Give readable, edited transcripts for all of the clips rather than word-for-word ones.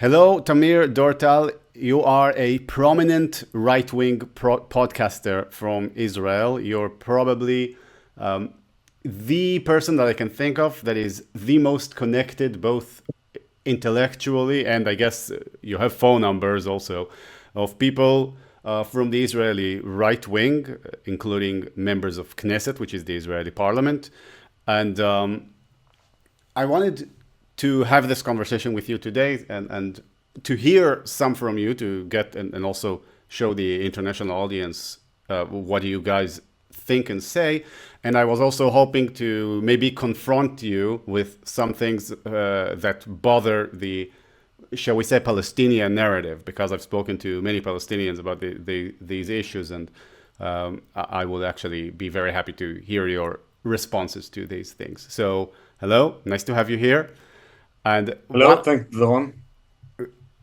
Hello, Tamir Dortal. You are a prominent right-wing podcaster from Israel. You're probably the person that I can think of that is the most connected, both intellectually and I guess you have phone numbers also of people from the Israeli right wing, including members of Knesset, which is the Israeli parliament. And I wanted to have this conversation with you today and to hear some from you to get and also show the international audience what you guys think and say. And I was also hoping to maybe confront you with some things that bother the, shall we say, Palestinian narrative, because I've spoken to many Palestinians about these issues, and I will actually be very happy to hear your responses to these things. So, hello, nice to have you here. And Hello, thanks, Zoran.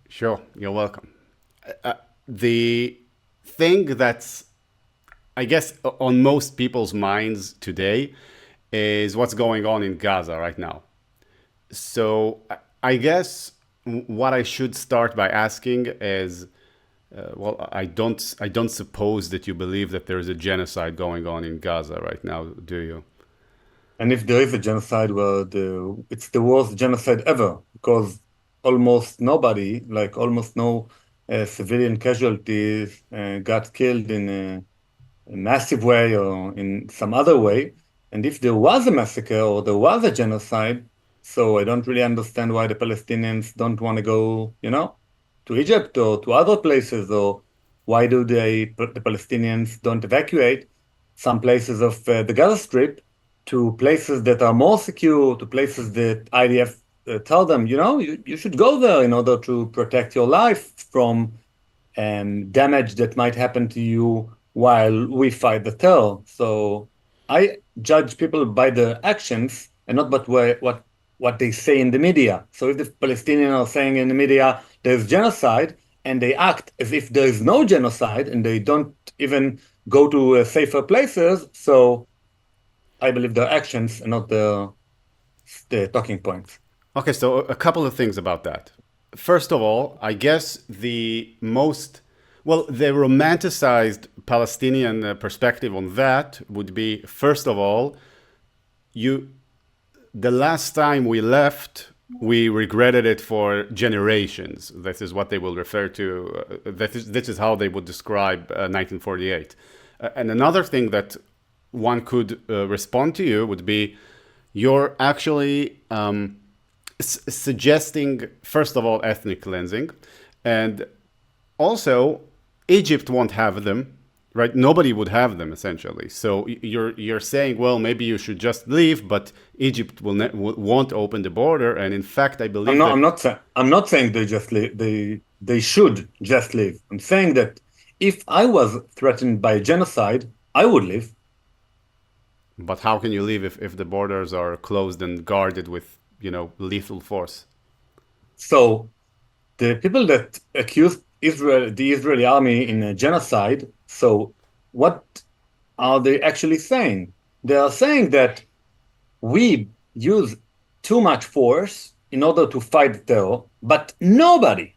Sure, you're welcome. The thing that's, I guess, on most people's minds today is what's going on in Gaza right now. So I guess what I should start by asking is, I don't suppose that you believe that there is a genocide going on in Gaza right now, do you? And if there is a genocide, well, it's the worst genocide ever, because almost nobody, like almost no civilian casualties, got killed in a massive way or in some other way. And if there was a massacre or there was a genocide, so I don't really understand why the Palestinians don't want to go, to Egypt or to other places, or why do the Palestinians don't evacuate some places of the Gaza Strip to places that are more secure, to places that IDF tell them, you should go there in order to protect your life from damage that might happen to you while we fight the terror. So I judge people by their actions and not by what they say in the media. So if the Palestinians are saying in the media there's genocide and they act as if there is no genocide and they don't even go to safer places, so I believe their actions and not the talking points. Okay, so a couple of things about that. First of all, I guess the romanticized Palestinian perspective on that would be, first of all, the last time we left, we regretted it for generations. This is what they will refer to. This is how they would describe 1948. And another thing that one could respond to you would be, you're actually suggesting, first of all, ethnic cleansing, and also Egypt won't have them, right? Nobody would have them essentially. So you're saying, well, maybe you should just leave, but Egypt won't open the border. And in fact, I I'm believe not. that. I'm not saying they just leave. They should just leave. I'm saying that if I was threatened by genocide, I would leave. But how can you leave if the borders are closed and guarded with, lethal force? So the people that accused Israel, the Israeli army, in a genocide. So what are they actually saying? They are saying that we use too much force in order to fight terror, but nobody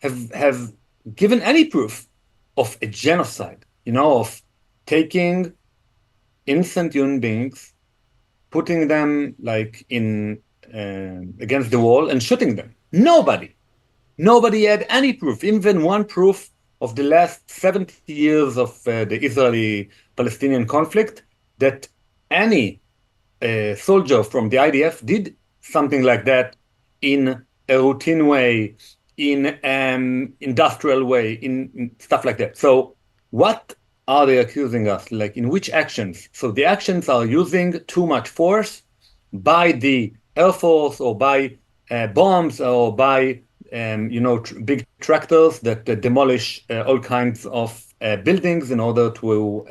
have given any proof of a genocide, of taking innocent human beings, putting them like in against the wall and shooting them. Nobody had any proof, even one proof of the last 70 years of the Israeli-Palestinian conflict, that any soldier from the IDF did something like that in a routine way, in industrial way, in stuff like that. So what are they accusing us? Like, in which actions? So the actions are using too much force by the Air Force or by bombs or by big tractors that demolish all kinds of buildings in order to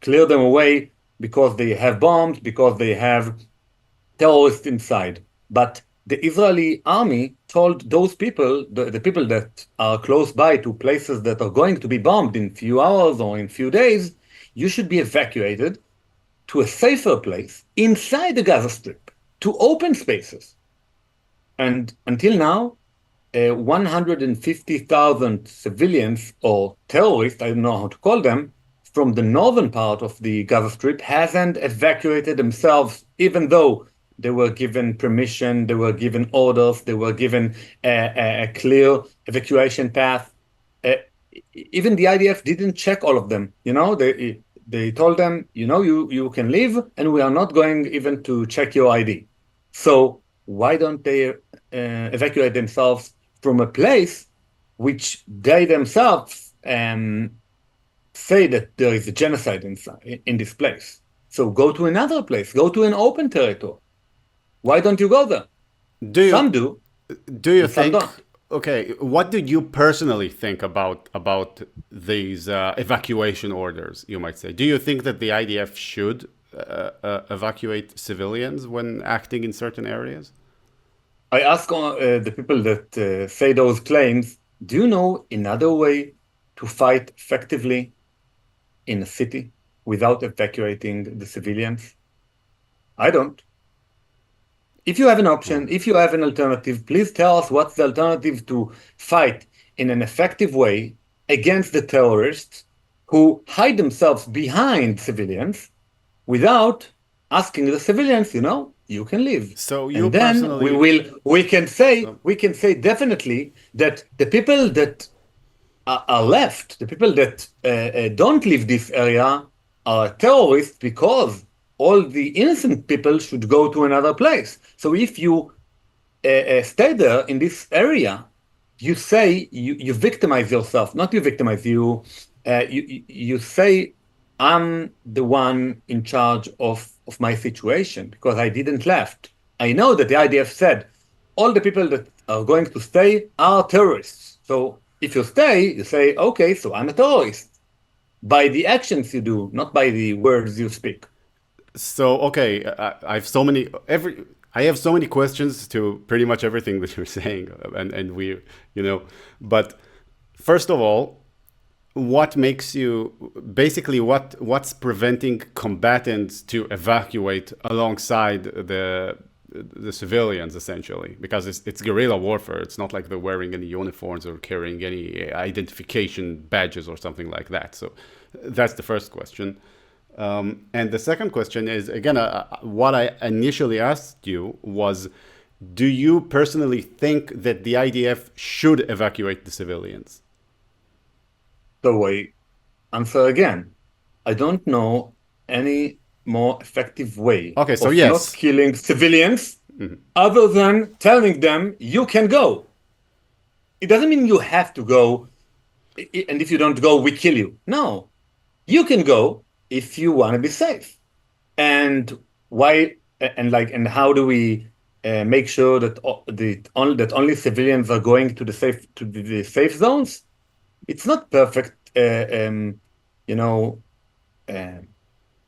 clear them away because they have bombs, because they have terrorists inside. But the Israeli army told those people, the people that are close by to places that are going to be bombed in few hours or in few days, you should be evacuated to a safer place inside the Gaza Strip, to open spaces. And until now, 150,000 civilians or terrorists, I don't know how to call them, from the northern part of the Gaza Strip hasn't evacuated themselves, even though they were given permission, they were given orders, they were given a clear evacuation path. Even the IDF didn't check all of them. They told them, you can leave, and we are not going even to check your ID. So why don't they evacuate themselves from a place which they themselves say that there is a genocide in this place? So go to another place, go to an open territory. Why don't you go there? Some do. Do you and some think? don't. Okay, what do you personally think about these evacuation orders? You might say. Do you think that the IDF should evacuate civilians when acting in certain areas? I ask the people that say those claims, do you know another way to fight effectively in a city without evacuating the civilians? I don't. If you have an option, if you have an alternative, please tell us what's the alternative to fight in an effective way against the terrorists who hide themselves behind civilians without asking the civilians, you can leave. So you And then personally, we can say definitely that the people that are left, the people that don't leave this area are terrorists because all the innocent people should go to another place. So if you stay there in this area, you say you victimize yourself. Not you victimize you. You say I'm the one in charge of my situation because I didn't left. I know that the IDF said all the people that are going to stay are terrorists. So if you stay, you say, okay, so I'm a terrorist. By the actions you do, not by the words you speak. so okay, I have so many questions to pretty much everything that you're saying, and but first of all, what makes you basically what's preventing combatants to evacuate alongside the civilians, essentially, because it's guerrilla warfare. It's not like they're wearing any uniforms or carrying any identification badges or something like that. So that's the first question. And the second question is, again, what I initially asked you was, do you personally think that the IDF should evacuate the civilians? So I answer again. I don't know any more effective way Okay, so of not yes. killing civilians other than telling them you can go. It doesn't mean you have to go, and if you don't go, we kill you. No, you can go if you want to be safe. And why? And how do we make sure that only civilians are going to the safe zones? It's not perfect, you know.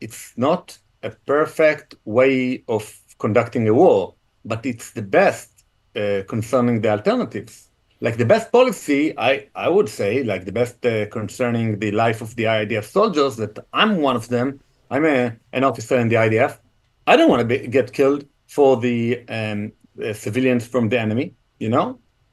It's not a perfect way of conducting a war, but it's the best concerning the alternatives. Like the best policy, I would say, like the best concerning the life of the IDF soldiers, that I'm one of them. I'm an officer in the IDF. I don't want to get killed for the civilians from the enemy,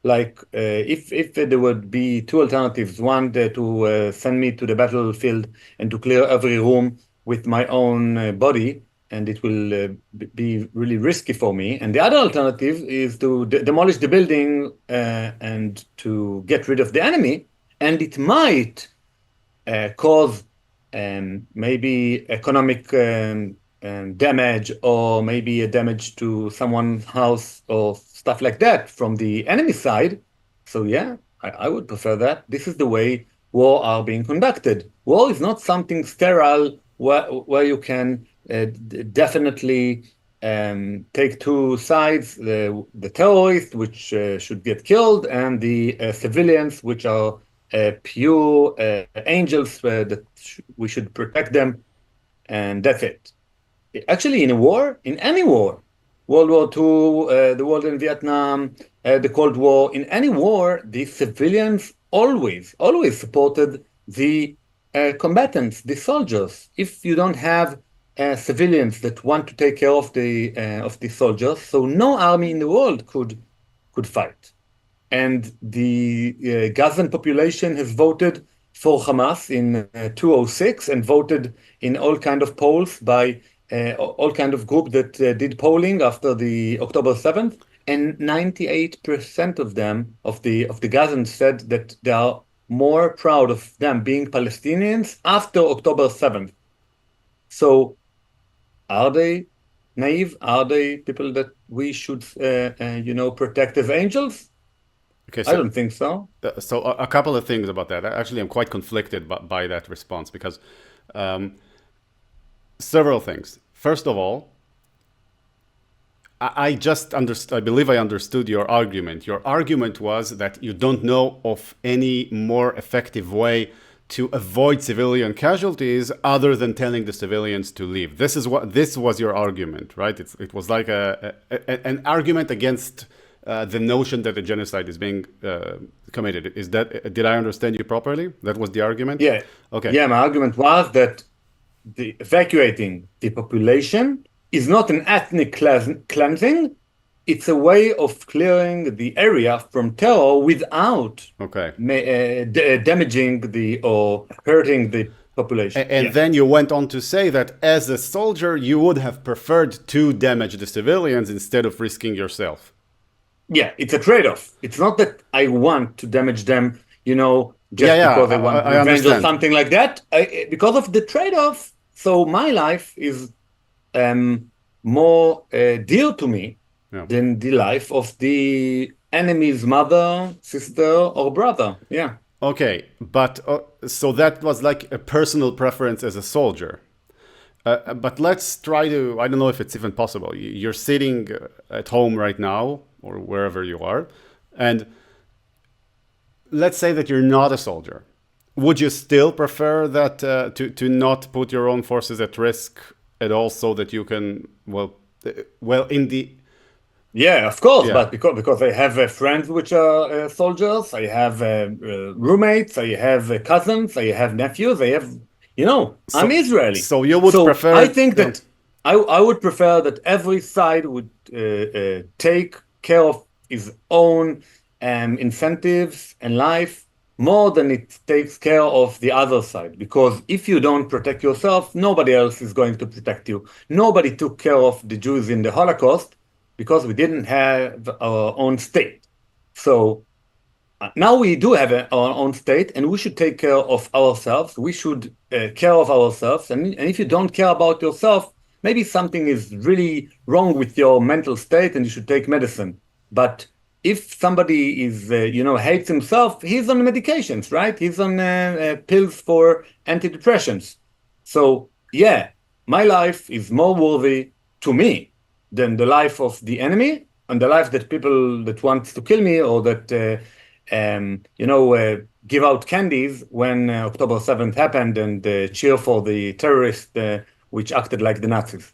Like if there would be two alternatives, one to send me to the battlefield and to clear every room with my own body, and it will be really risky for me. And the other alternative is to demolish the building and to get rid of the enemy. And it might cause maybe economic damage, or maybe a damage to someone's house or stuff like that from the enemy side. So yeah, I would prefer that. This is the way war are being conducted. War is not something sterile where you can definitely take two sides, the terrorists, which should get killed, and the civilians, which are pure angels that we should protect them, and that's it. Actually, in a war, in any war, World War II, the war in Vietnam, the Cold War, in any war, the civilians always supported the combatants, the soldiers. If you don't have civilians that want to take care of the soldiers, so no army in the world could fight. and the Gazan population has voted for Hamas in 2006 and voted in all kind of polls by all kind of group that did polling after the October 7th, and 98% of them of the Gazans said that they are more proud of them being Palestinians after October 7th. So are they naive? Are they people that we should, protect as angels? Okay, I don't think so. so a couple of things about that. Actually, I'm quite conflicted by that response because several things. First of all, I just understood. I believe I understood your argument. Your argument was that you don't know of any more effective way to avoid civilian casualties other than telling the civilians to leave. This was your argument, right? It was like an argument against the notion that a genocide is being committed. Did I understand you properly? That was the argument? Yeah. Okay. Yeah, my argument was that evacuating the population is not an ethnic cleansing. It's a way of clearing the area from terror without Okay. damaging or hurting the population. And then you went on to say that as a soldier, you would have preferred to damage the civilians instead of risking yourself. Yeah, it's a trade-off. It's not that I want to damage them, because I want revenge or something like that. Because of the trade-off, so my life is more dear to me than the life of the enemy's mother, sister, or brother. Yeah. Okay, but so that was like a personal preference as a soldier. But let's try to, I don't know if it's even possible. You're sitting at home right now, or wherever you are, and let's say that you're not a soldier. Would you still prefer that to not put your own forces at risk at all, so that you can in the yeah, of course, but because I have friends which are soldiers, I have roommates, I have cousins, I have nephews, I have I'm Israeli. So you would prefer. I think that I would prefer that every side would take care of its own incentives and life more than it takes care of the other side. Because if you don't protect yourself, nobody else is going to protect you. Nobody took care of the Jews in the Holocaust because we didn't have our own state. So now we do have our own state, and we should take care of ourselves. We should care of ourselves. And if you don't care about yourself, maybe something is really wrong with your mental state and you should take medicine. But if somebody is, hates himself, he's on medications, right? He's on pills for antidepressants. So, yeah, my life is more worthy to me than the life of the enemy and the life that people that want to kill me or that, give out candies when October 7th happened and cheer for the terrorists which acted like the Nazis.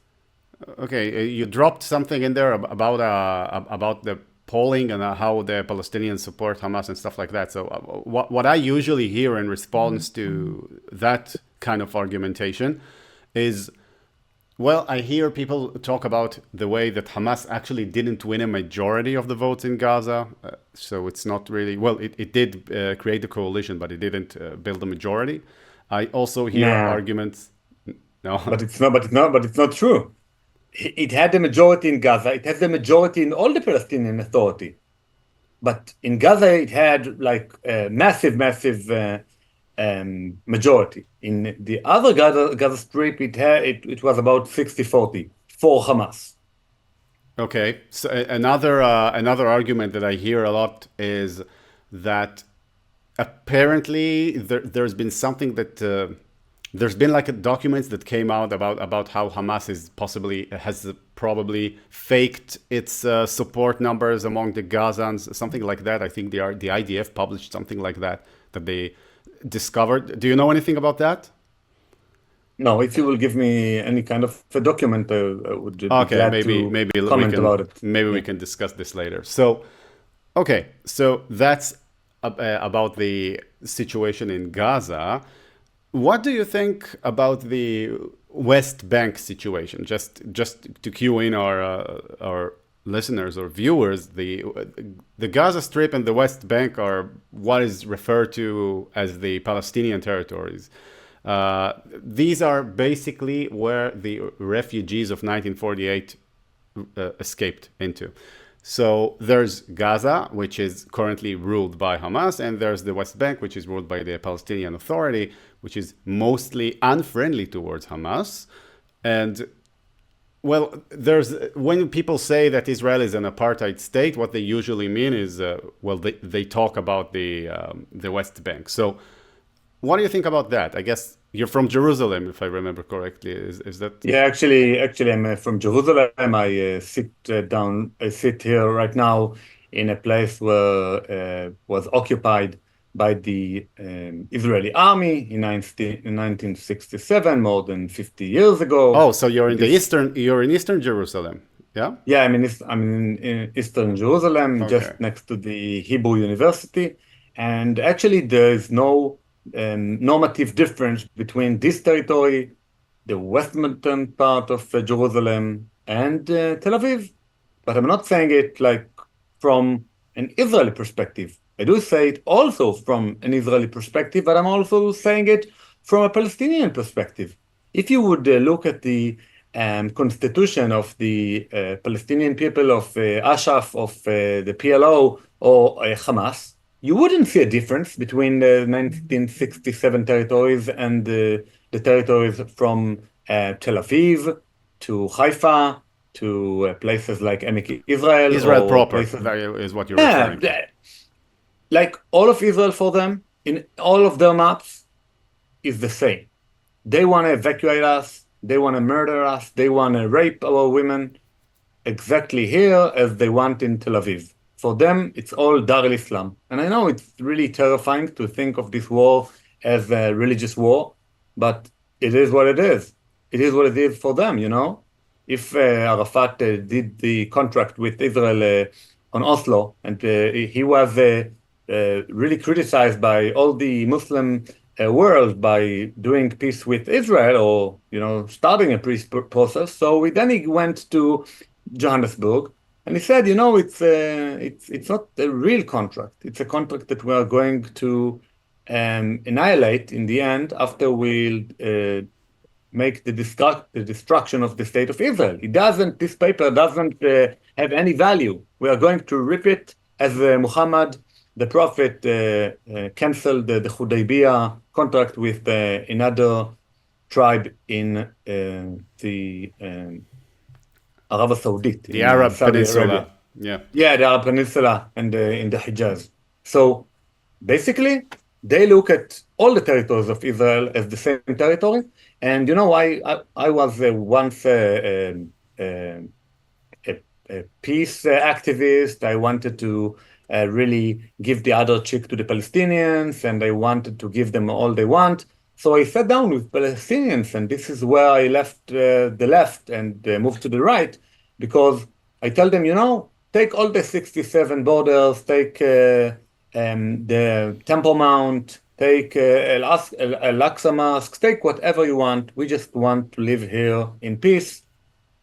Okay, you dropped something in there about the polling and how the Palestinians support Hamas and stuff like that. So what I usually hear in response to that kind of argumentation is, well, I hear people talk about the way that Hamas actually didn't win a majority of the votes in Gaza. So it's not really, well, it did create a coalition, but it didn't build a majority. I also hear arguments. No, but it's not true. It had the majority in Gaza. It has the majority in all the Palestinian Authority. But in Gaza, it had like a massive majority. In the other Gaza Strip, it was about 60-40 for Hamas. Okay. So another argument that I hear a lot is that apparently there's been something that there's been like documents that came out about how Hamas has probably faked its support numbers among the Gazans, something like that. I think the IDF published something like that they discovered. Do you know anything about that? No, if you will give me any kind of a document, I would be glad to comment about it. Maybe we can discuss this later. So, okay, so that's about the situation in Gaza. What do you think about the West Bank situation? Just to cue in our listeners or viewers, the Gaza Strip and the West Bank are what is referred to as the Palestinian territories. These are basically where the refugees of 1948 escaped into. So there's Gaza, which is currently ruled by Hamas, and there's the West Bank, which is ruled by the Palestinian Authority, which is mostly unfriendly towards Hamas. And well, there's when people say that Israel is an apartheid state, what they usually mean is, they talk about the West Bank. So, what do you think about that? I guess you're from Jerusalem, if I remember correctly. Is that? Yeah, actually, I'm from Jerusalem. I sit here right now in a place where was occupied by the Israeli army in 1967, more than 50 years ago. Oh, so you're in Eastern Jerusalem, yeah? Yeah, I'm in Eastern Jerusalem, Okay. just next to the Hebrew University, and actually there is no normative difference between this territory, the western part of Jerusalem, and Tel Aviv. But I'm not saying it like from an Israeli perspective. I do say it also from an Israeli perspective, but I'm also saying it from a Palestinian perspective. If you would look at the constitution of the Palestinian people of Ashraf, of the PLO, or Hamas, you wouldn't see a difference between the 1967 territories and the territories from Tel Aviv to Haifa to places like Emek Israel Israel or proper, places. that is what you're Yeah, referring to. like all of Israel for them in all of their maps is the same. They want to evacuate us. They want to murder us. They want to rape our women exactly here as they want in Tel Aviv. For them, it's all Dar al-Islam. And I know it's really terrifying to think of this war as a religious war, but it is what it is. It is what it is for them, you know? If Arafat did the contract with Israel on Oslo, and he was really criticized by all the Muslim world by doing peace with Israel or, you know, starting a peace process. So then he went to Johannesburg, and he said, you know, it's not a real contract. It's a contract that we are going to annihilate in the end after we make the destruction of the state of Israel. This paper doesn't have any value. We are going to rip it as Muhammad, the prophet, canceled the Hudaybiyah contract with another tribe in the Arab Saudit, The in Arab Saudi Peninsula, Arabia. yeah. Yeah, the Arab Peninsula and in the Hijaz. So basically, they look at all the territories of Israel as the same territory. And you know, I was once a peace activist. I wanted to really give the other cheek to the Palestinians, and I wanted to give them all they want. So I sat down with Palestinians, and this is where I left the left and moved to the right, because I tell them, you know, take all the 67 borders, take the Temple Mount, take Al-Aqsa Mosque, take whatever you want. We just want to live here in peace.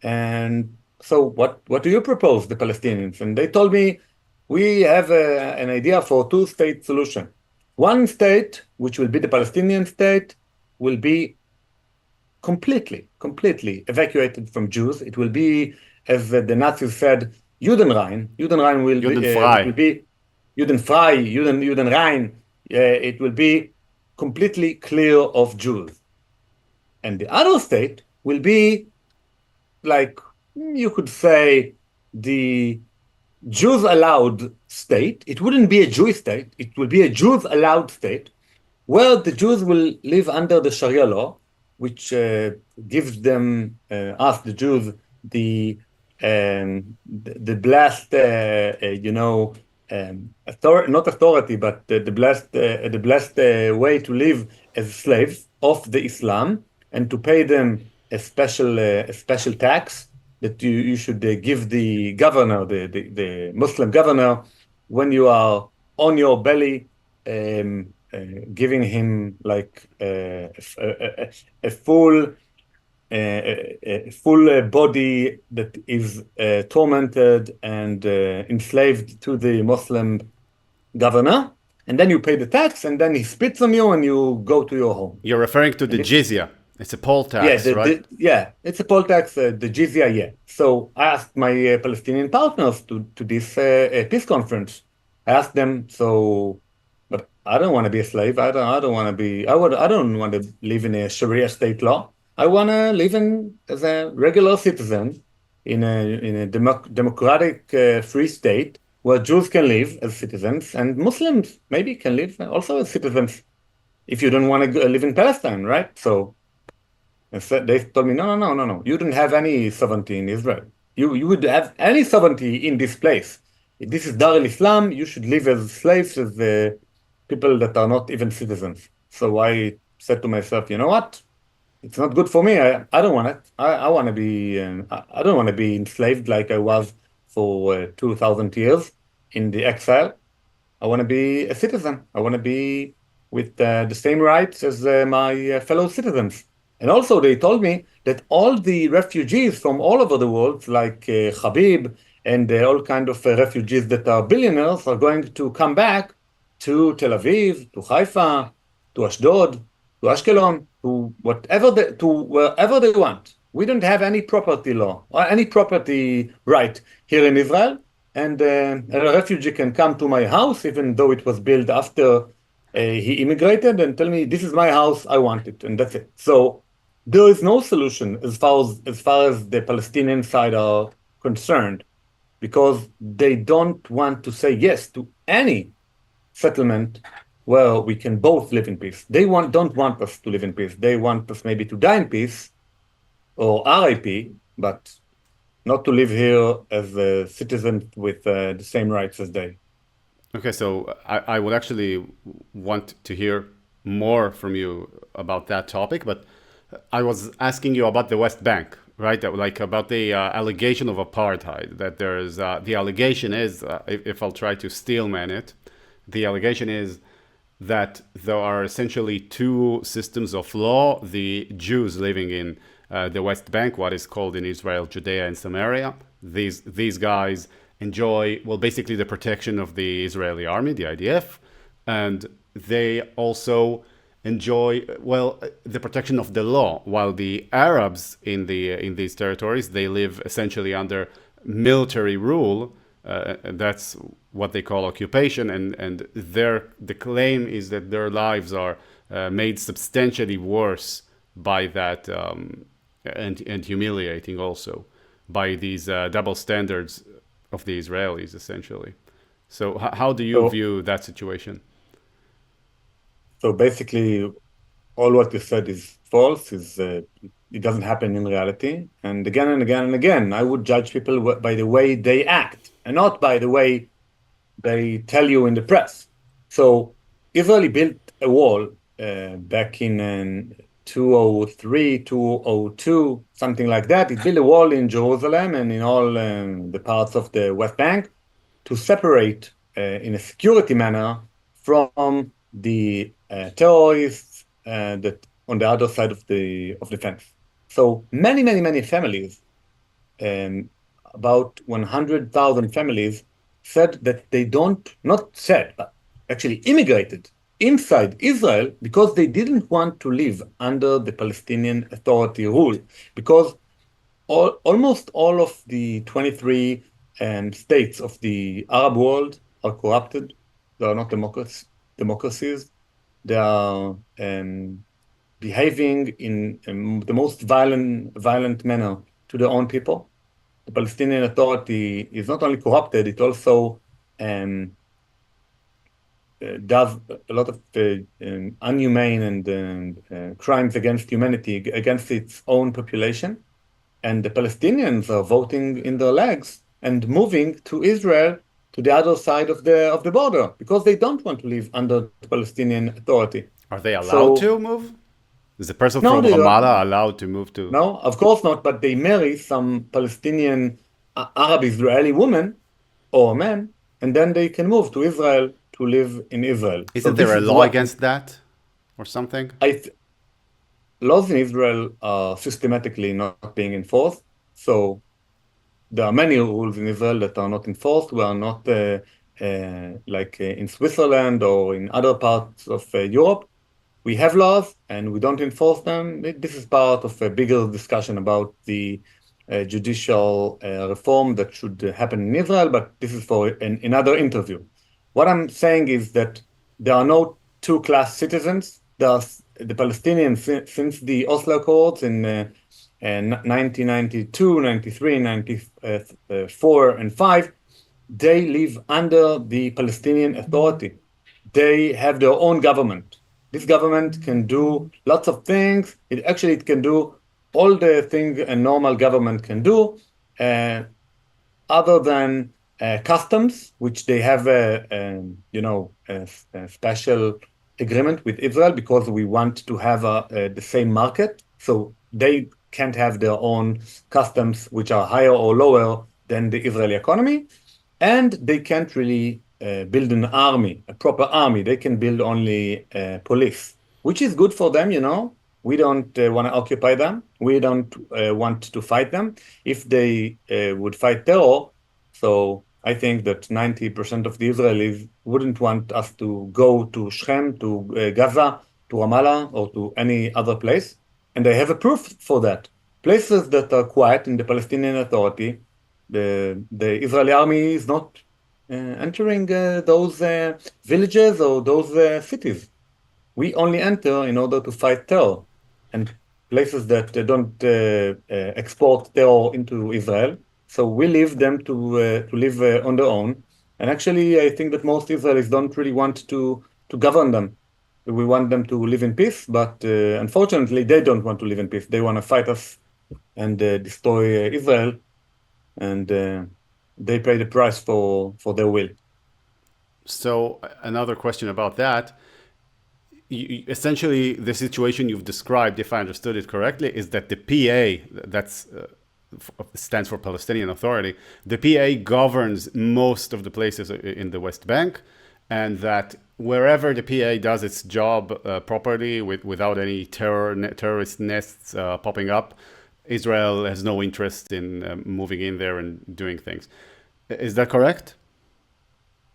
And so what do you propose, the Palestinians? And they told me, we have an idea for a two-state solution. One state, which will be the Palestinian state, will be completely evacuated from Jews. It will be, as the Nazis said, Judenrein. Judenrein will be, it Judenfrei. will be Judenfrei, Judenrein. It will be completely clear of Jews. And the other state will be, like, you could say, the Jews allowed state. It wouldn't be a Jewish state. It will be a Jews allowed state where the Jews will live under the Sharia law, which gives them, us, the Jews, the blessed, not authority, but the blessed way to live as slaves of the Islam, and to pay them a special tax that you should give the governor, the Muslim governor, when you are on your belly, giving him like a full a full body that is tormented and enslaved to the Muslim governor, and then you pay the tax, and then he spits on you, and you go to your home. You're referring to the And this, jizya. It's a poll yeah, tax, right? it's a poll tax, the jizya, yeah. So I asked my Palestinian partners to this peace conference. I asked them, so, but I don't want to be a slave. I don't want to be. I don't want to live in a Sharia state law. I want to live in as a regular citizen in a democratic free state where Jews can live as citizens and Muslims maybe can live also as citizens. If you don't want to live in Palestine, right? So. And so they told me, no. You don't have any sovereignty in Israel. You would have any sovereignty in this place. This is Dar al-Islam. You should live as slaves, as people that are not even citizens. So I said to myself, you know what? It's not good for me. I don't want it. I want to be. I don't want to be enslaved like I was for 2,000 years in the exile. I want to be a citizen. I want to be with the same rights as my fellow citizens. And also, they told me that all the refugees from all over the world, like Habib and all kind of refugees that are billionaires, are going to come back to Tel Aviv, to Haifa, to Ashdod, to Ashkelon, to wherever they want. We don't have any property law or any property right here in Israel. And a refugee can come to my house, even though it was built after he immigrated, and tell me, this is my house, I want it, and that's it. So there is no solution as far as the Palestinian side are concerned, because they don't want to say yes to any settlement where we can both live in peace. Don't want us to live in peace. They want us maybe to die in peace or RIP, but not to live here as a citizen with the same rights as they. Okay, so I would actually want to hear more from you about that topic, but I was asking you about the West Bank, right? Like about the allegation of apartheid. That there is the allegation is, if I'll try to steelman it, the allegation is that there are essentially two systems of law: the Jews living in the West Bank, what is called in Israel Judea and Samaria. These guys enjoy, well, basically the protection of the Israeli army, the IDF, and they also enjoy, well, the protection of the law, while the Arabs in these territories, they live essentially under military rule. That's what they call occupation, and the claim is that their lives are made substantially worse by that, and humiliating also by these double standards of the Israelis, essentially. So how do you view that situation? So basically, all what you said is false. It doesn't happen in reality. And again and again and again, I would judge people by the way they act and not by the way they tell you in the press. So Israel built a wall back in 203, 202, something like that. It built a wall in Jerusalem and in all the parts of the West Bank to separate in a security manner from the terrorists that on the other side of the fence. So many families, about 100,000 families, said that they not said, but actually immigrated inside Israel because they didn't want to live under the Palestinian Authority rule, because almost all of the 23 states of the Arab world are corrupted. They are not democracies. They are behaving in the most violent manner to their own people. The Palestinian Authority is not only corrupted, it also does a lot of inhumane and crimes against humanity, against its own population. And the Palestinians are voting in their legs and moving to Israel, to the other side of the border, because they don't want to live under the Palestinian Authority. Are they allowed to move? Is a person No, from Ramallah allowed to move to? No, of course not, but they marry some Palestinian Arab Israeli woman or man, and then they can move to Israel to live in Israel. Isn't there a law against that or something? laws in Israel are systematically not being enforced. So there are many rules in Israel that are not enforced. We are not like in Switzerland or in other parts of Europe. We have laws and we don't enforce them. This is part of a bigger discussion about the judicial reform that should happen in Israel, but this is for another interview. What I'm saying is that there are no two-class citizens. There are the Palestinians since the Oslo Accords in 1992, 93, 94, and 5, they live under the Palestinian Authority. They have their own government. This government can do lots of things. It can do all the things a normal government can do, uh, other than customs, which they have a special agreement with Israel because we want to have the same market. So they can't have their own customs, which are higher or lower than the Israeli economy. And they can't really build an army, a proper army. They can build only police, which is good for them, you know. We don't want to occupy them. We don't want to fight them. If they would fight terror, so I think that 90% of the Israelis wouldn't want us to go to Shechem, to Gaza, to Ramallah, or to any other place. And they have a proof for that. Places that are quiet in the Palestinian Authority, the Israeli army is not entering those villages or those cities. We only enter in order to fight terror. And places that don't export terror into Israel. So we leave them to live on their own. And actually, I think that most Israelis don't really want to govern them. We want them to live in peace, but unfortunately, they don't want to live in peace. They want to fight us and destroy Israel, and they pay the price for their will. So another question about that. Essentially, the situation you've described, if I understood it correctly, is that the PA, that's stands for Palestinian Authority, the PA governs most of the places in the West Bank, and that wherever the PA does its job properly, without any terrorist nests popping up, Israel has no interest in moving in there and doing things. Is that correct?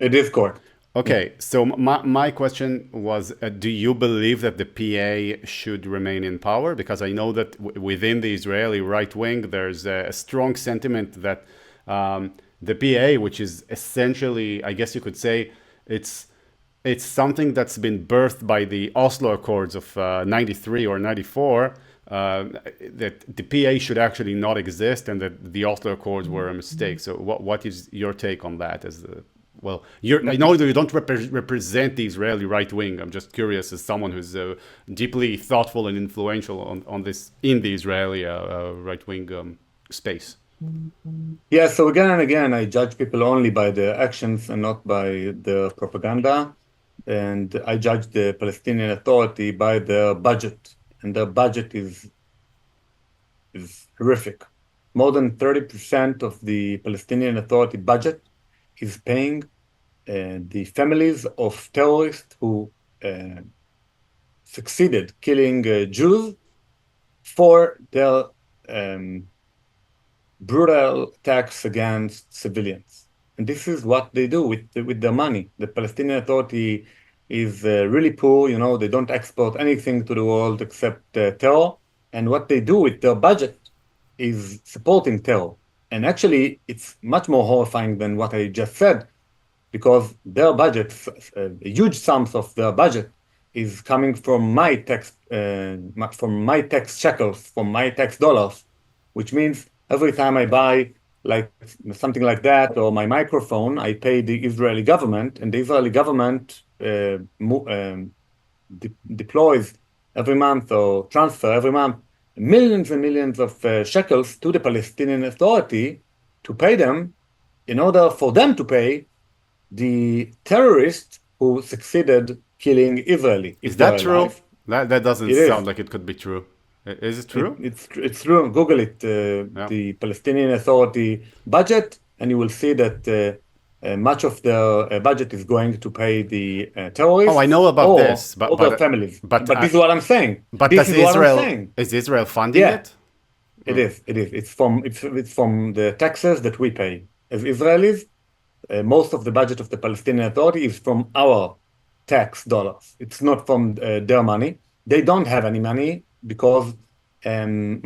It is correct. Okay, so my question was, do you believe that the PA should remain in power? Because I know that within the Israeli right wing, there's a strong sentiment that the PA, which is essentially, I guess you could say, it's something that's been birthed by the Oslo Accords of 93 or 94, that the PA should actually not exist and that the Oslo Accords were a mistake. So what is your take on that as the well, I know that you don't represent the Israeli right wing. I'm just curious, as someone who's deeply thoughtful and influential on this in the Israeli right wing space. Yeah, so again and again, I judge people only by their actions and not by their propaganda. And I judge the Palestinian Authority by their budget. And their budget is horrific. More than 30% of the Palestinian Authority budget is paying the families of terrorists who succeeded killing Jews for their brutal attacks against civilians. And this is what they do with their money. The Palestinian Authority is really poor. You know, they don't export anything to the world except terror. And what they do with their budget is supporting terror. And actually, it's much more horrifying than what I just said, because their budget, huge sums of their budget, is coming from my tax shekels, from my tax dollars, which means every time I buy like something like that or my microphone, I pay the Israeli government, and the Israeli government deploys every month or transfer every month millions and millions of shekels to the Palestinian Authority to pay them in order for them to pay the terrorists who succeeded killing Israeli. Is that true? That doesn't It sound is. like it could be true. Is it true? It's true. Google it, Yeah. the Palestinian Authority budget, and you will see that much of their budget is going to pay the Oh, I terrorists know about or this, their families. but But this is what I'm saying. This does is what I'm Israel saying. is Israel funding Yeah, it? it is. It is. It's from the taxes that we pay as Israelis. Most of the budget of the Palestinian Authority is from our tax dollars. It's not from their money. They don't have any money because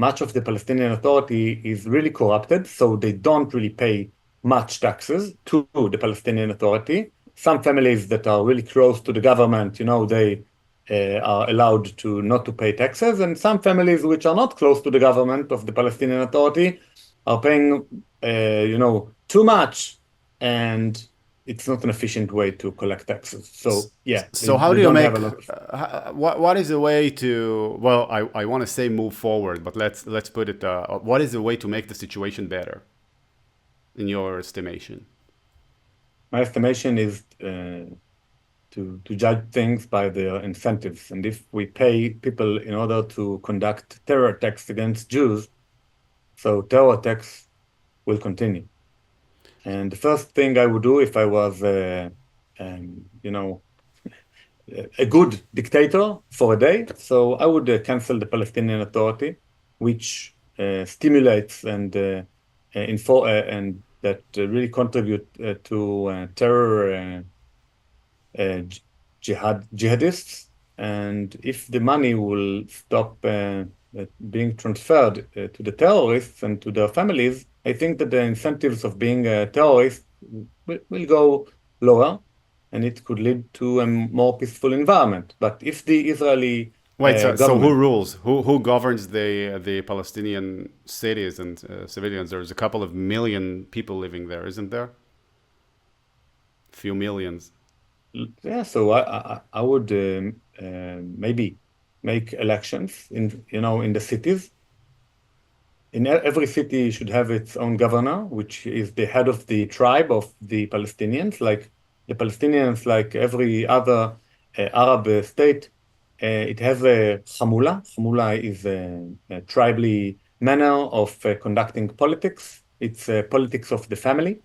much of the Palestinian Authority is really corrupted, so they don't really pay much taxes to the Palestinian Authority. Some families that are really close to the government, they are allowed to not to pay taxes, and some families which are not close to the government of the Palestinian Authority are paying, too much, and it's not an efficient way to collect taxes. So yeah, So how they do you don't have a make lot of. what is the way to, well, I want to say move forward, but let's put it, what is the way to make the situation better in your estimation? My estimation is to judge things by their incentives, and if we pay people in order to conduct terror attacks against Jews, so terror attacks will continue. And the first thing I would do if I was, you know, a good dictator for a day. So I would cancel the Palestinian Authority, which stimulates and that really contribute to terror jihadists. And if the money will stop being transferred to the terrorists and to their families, I think that the incentives of being a terrorist will go lower, and it could lead to a more peaceful environment. But if the Israeli Wait, so who government, rules? Who governs the Palestinian cities and civilians? There's a couple of million people living there, isn't there? Few millions. yeah, so I would maybe make elections in the cities. In every city should have its own governor, which is the head of the tribe of the Palestinians. Like the Palestinians, like every other Arab state, it has a hamula. Hamula is a tribally manner of conducting politics. It's politics of the family.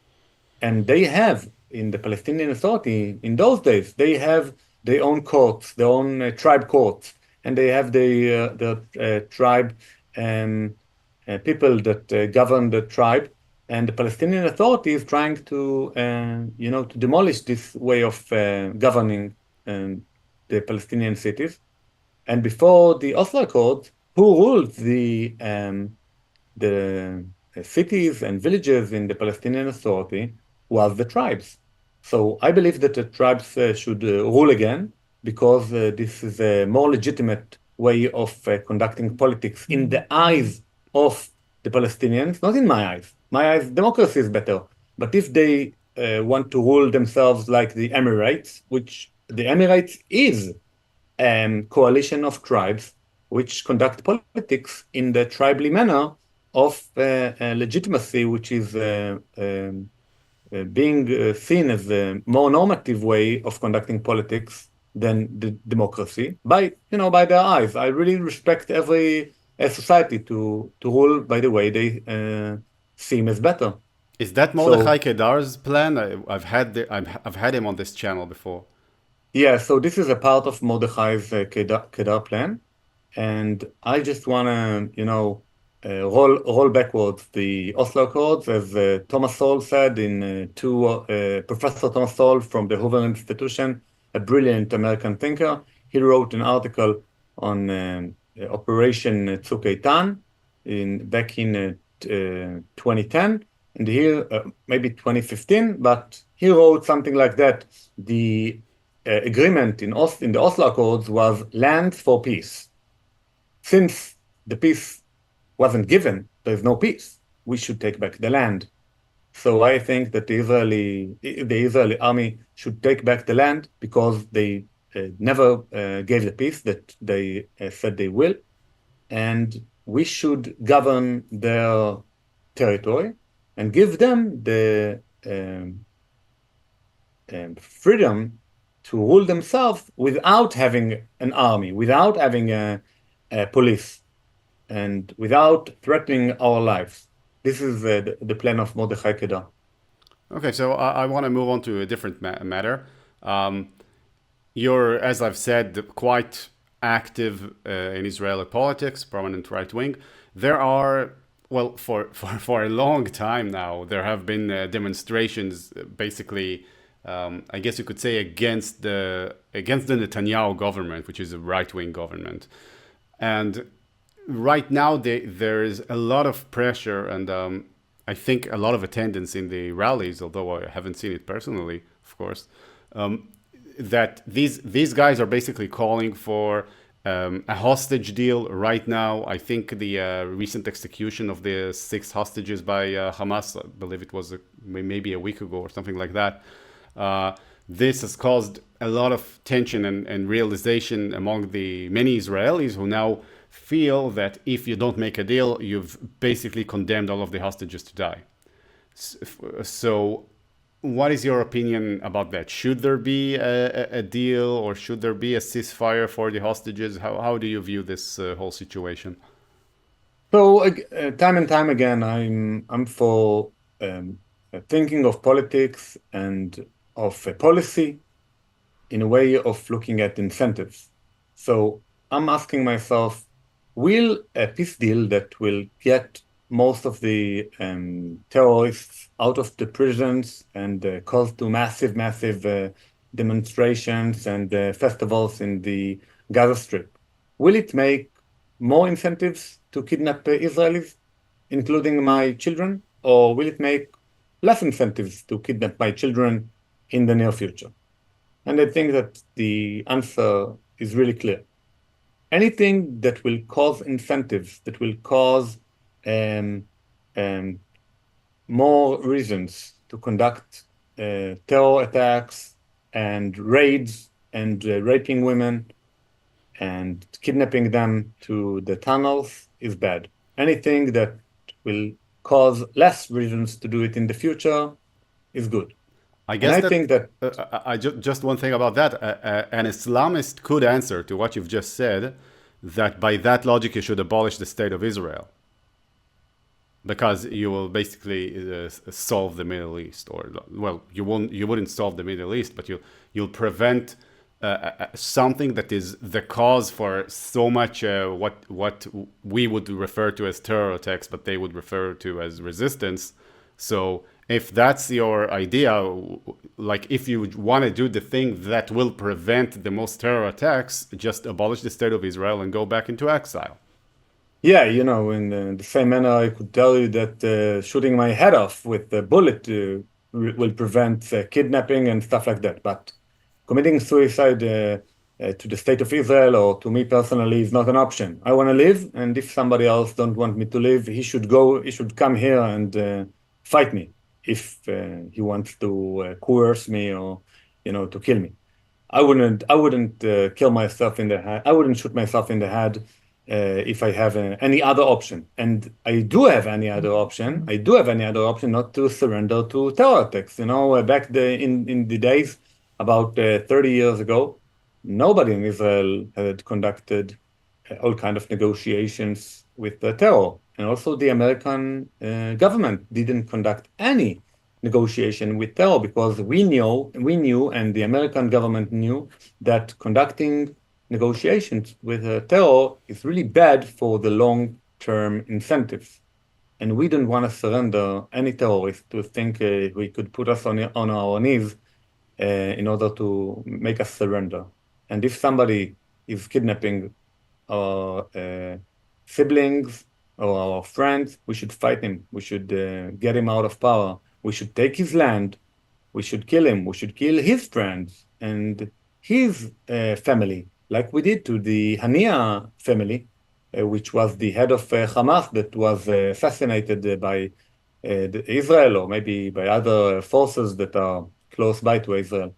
And they have, in the Palestinian Authority, in those days, they have their own courts, their own tribe courts, and they have the tribe people that govern the tribe. And the Palestinian Authority is trying to demolish this way of governing the Palestinian cities. And before the Oslo Accord, who ruled the cities and villages in the Palestinian Authority was the tribes. So I believe that the tribes should rule again because this is a more legitimate way of conducting politics in the eyes of the Palestinians, not in my eyes. My eyes, democracy is better. But if they want to rule themselves like the Emirates, which the Emirates is coalition of tribes which conduct politics in the tribally manner of legitimacy, which is being seen as a more normative way of conducting politics than the democracy by their eyes. I really respect every society to rule by the way they seem as better. Is that Mordechai So Kedar's plan? I've had him on this channel before. yeah, so this is a part of Mordechai's Kedar plan. And I just want to roll backwards the Oslo Accords, as Thomas Sowell said Professor Thomas Sowell from the Hoover Institution, a brilliant American thinker. He wrote an article on Operation Tzuk Eitan back in 2010, and here maybe 2015, but he wrote something like that. The agreement in the Oslo Accords was land for peace. Since the peace wasn't given, there's no peace. We should take back the land. So I think that the Israeli army should take back the land because they never gave the peace that they said they will. And we should govern their territory and give them the freedom to rule themselves without having an army, without having a police, and without threatening our lives. This is the plan of Mordechai Kedar. Okay, so I want to move on to a different matter. Um, you're, as I've said, quite active in Israeli politics, prominent right wing. There are, well, for a long time now, there have been demonstrations, basically, I guess you could say, against the Netanyahu government, which is a right wing government, and right now there is a lot of pressure and I think a lot of attendance in the rallies, although I haven't seen it personally, of course, that these guys are basically calling for a hostage deal right now. I think the recent execution of the 6 hostages by Hamas, I believe it was maybe a week ago or something like that. This has caused a lot of tension and realization among the many Israelis who now feel that if you don't make a deal, you've basically condemned all of the hostages to die. So, what is your opinion about that? Should there be a deal or should there be a ceasefire for the hostages? How do you view this whole situation? So time and time again, I'm for thinking of politics and of policy in a way of looking at incentives. So I'm asking myself, will a peace deal that will get most of the terrorists out of the prisons and cause to massive demonstrations and festivals in the Gaza Strip, will it make more incentives to kidnap Israelis, including my children, or will it make less incentives to kidnap my children in the near future? And I think that the answer is really clear. Anything that will cause incentives, that will cause um, um, more reasons to conduct terror attacks and raids and raping women and kidnapping them to the tunnels is bad. Anything that will cause less reasons to do it in the future is good. I And guess I that think that, just one thing about that. An Islamist could answer to what you've just said that by that logic you should abolish the state of Israel because you will basically solve the Middle East, or well, you wouldn't solve the Middle East, but you'll prevent something that is the cause for so much what we would refer to as terror attacks, but they would refer to as resistance. So if that's your idea, like if you want to do the thing that will prevent the most terror attacks, just abolish the state of Israel and go back into exile. yeah, in the same manner, I could tell you that shooting my head off with a bullet will prevent kidnapping and stuff like that. But committing suicide to the state of Israel or to me personally is not an option. I want to live, and if somebody else don't want me to live, he should go. He should come here and fight me if he wants to coerce me or to kill me. I wouldn't kill myself in the head. I wouldn't shoot myself in the head if I have any other option. And I do have any other option. I do have any other option not to surrender to terror attacks. Back in the days about 30 years ago, nobody in Israel had conducted all kind of negotiations with the terror. And also the American government didn't conduct any negotiation with terror because we knew, and the American government knew that conducting negotiations with terror is really bad for the long-term incentives. And we don't want to surrender any terrorist to think we could put us on our knees in order to make us surrender. And if somebody is kidnapping our siblings or our friends, we should fight him. We should get him out of power. We should take his land. We should kill him. We should kill his friends and his family, like we did to the Hania family, which was the head of Hamas that was assassinated by Israel or maybe by other forces that are close by to Israel.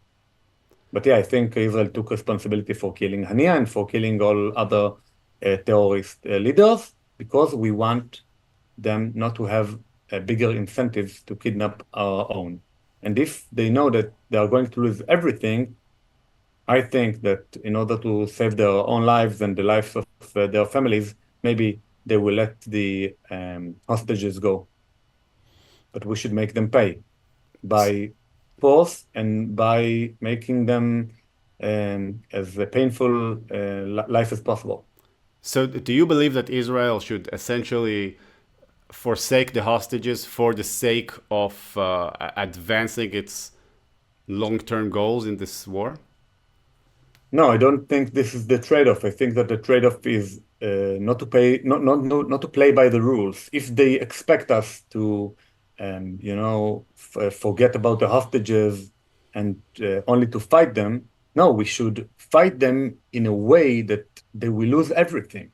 But yeah, I think Israel took responsibility for killing Hania and for killing all other terrorist leaders because we want them not to have bigger incentives to kidnap our own. And if they know that they are going to lose everything, I think that in order to save their own lives and the lives of their families, maybe they will let the hostages go. But we should make them pay. by force and by making them as a painful life as possible. So, do you believe that Israel should essentially forsake the hostages for the sake of advancing its long-term goals in this war? No, I don't think this is the trade-off. I think that the trade-off is not to pay, not to play by the rules. If they expect us to, forget about the hostages and only to fight them, no, we should fight them in a way that they will lose everything.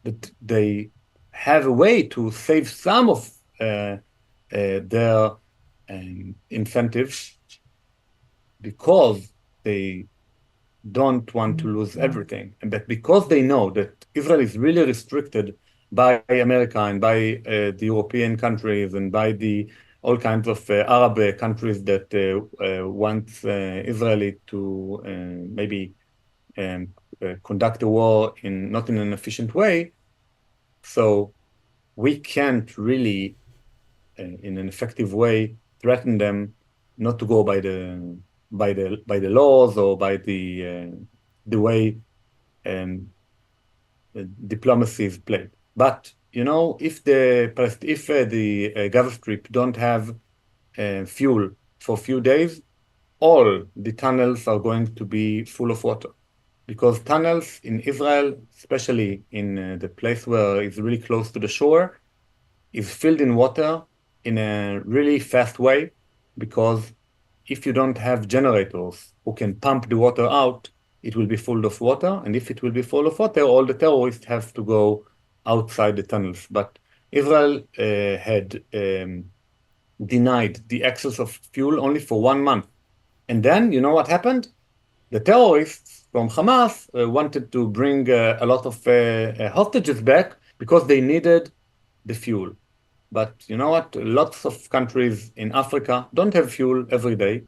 That they have a way to save some of their incentives because they don't want to lose everything. And that because they know that Israel is really restricted by America and by the European countries and by the all kinds of Arab countries that want Israeli to maybe conduct a war in not in an efficient way. So we can't really, in an effective way, threaten them not to go by the laws or by the way um, diplomacy is played. But if the Gaza Strip don't have fuel for a few days, all the tunnels are going to be full of water. Because tunnels in Israel, especially in the place where it's really close to the shore, is filled in water in a really fast way. Because if you don't have generators who can pump the water out, it will be full of water. And if it will be full of water, all the terrorists have to go outside the tunnels. But Israel had denied the access of fuel only for 1 month. And then, you know what happened? The terrorists from Hamas wanted to bring a lot of hostages back because they needed the fuel. But you know what? Lots of countries in Africa don't have fuel every day.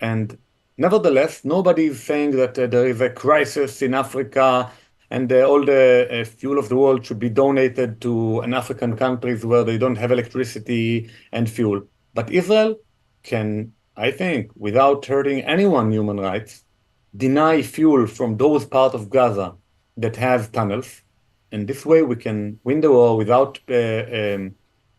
And nevertheless, nobody is saying that there is a crisis in Africa and all the fuel of the world should be donated to an African countries where they don't have electricity and fuel. But Israel can, I think, without hurting anyone human rights, deny fuel from those parts of Gaza that have tunnels. And this way we can win the war without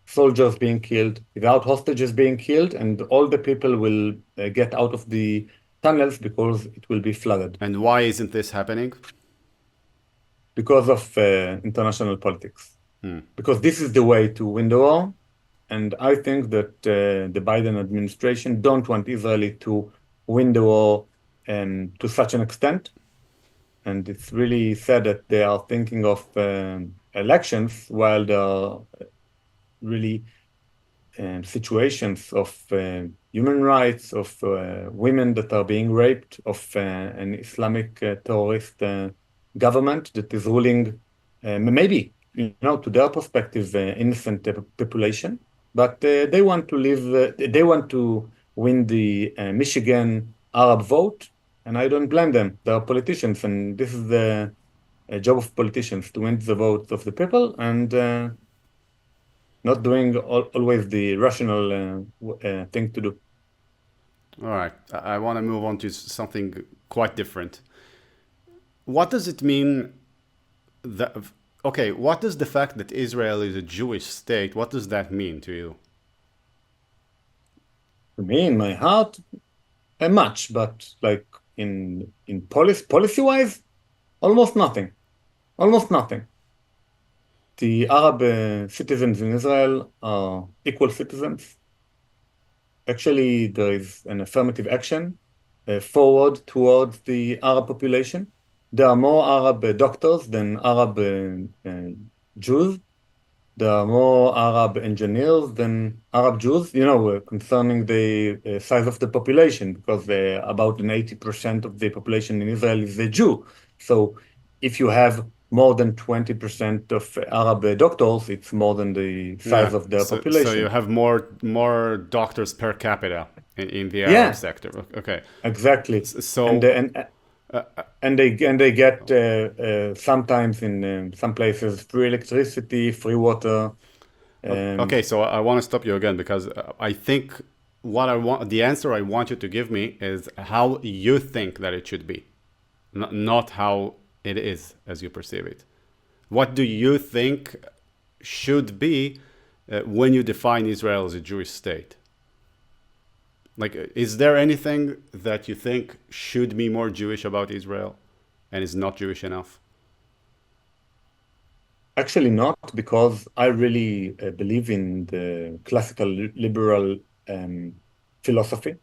soldiers being killed, without hostages being killed, and all the people will get out of the tunnels because it will be flooded. And why isn't this happening? Because of international politics. Because this is the way to win the war. And I think that the Biden administration don't want Israel to win the war to such an extent. And it's really sad that they are thinking of elections while there are really situations of human rights, of women that are being raped, of an Islamic terrorist government that is ruling, maybe, to their perspective, innocent population. But they want to live, they want to win the Michigan Arab vote, and I don't blame them. They are politicians, and this is the job of politicians to win the votes of the people and not doing always the rational thing to do. All right, I want to move on to something quite different. What does it mean that, okay, what does the fact that Israel is a Jewish state, what does that mean to you? To me, in my heart, much, but like in policy wise, almost nothing. Almost nothing. The Arab citizens in Israel are equal citizens. Actually, there is an affirmative action forward towards the Arab population. There are more Arab doctors than Arab Jews. There are more Arab engineers than Arab Jews, concerning the size of the population, because about 80% of the population in Israel is a Jew. So if you have more than 20% of Arab doctors, it's more than the size Yeah, of their so you population. have more doctors per capita in the Arab Yeah, sector. Okay, exactly. And so and and they get sometimes in some places free electricity, free water. okay, so I want to stop you again because I think what I want, the answer I want you to give me is how you think that it should be, not how it is as you perceive it. What do you think should be when you define Israel as a Jewish state? Like, is there anything that you think should be more Jewish about Israel and is not Jewish enough? Actually, not, because I really believe in the classical liberal philosophy,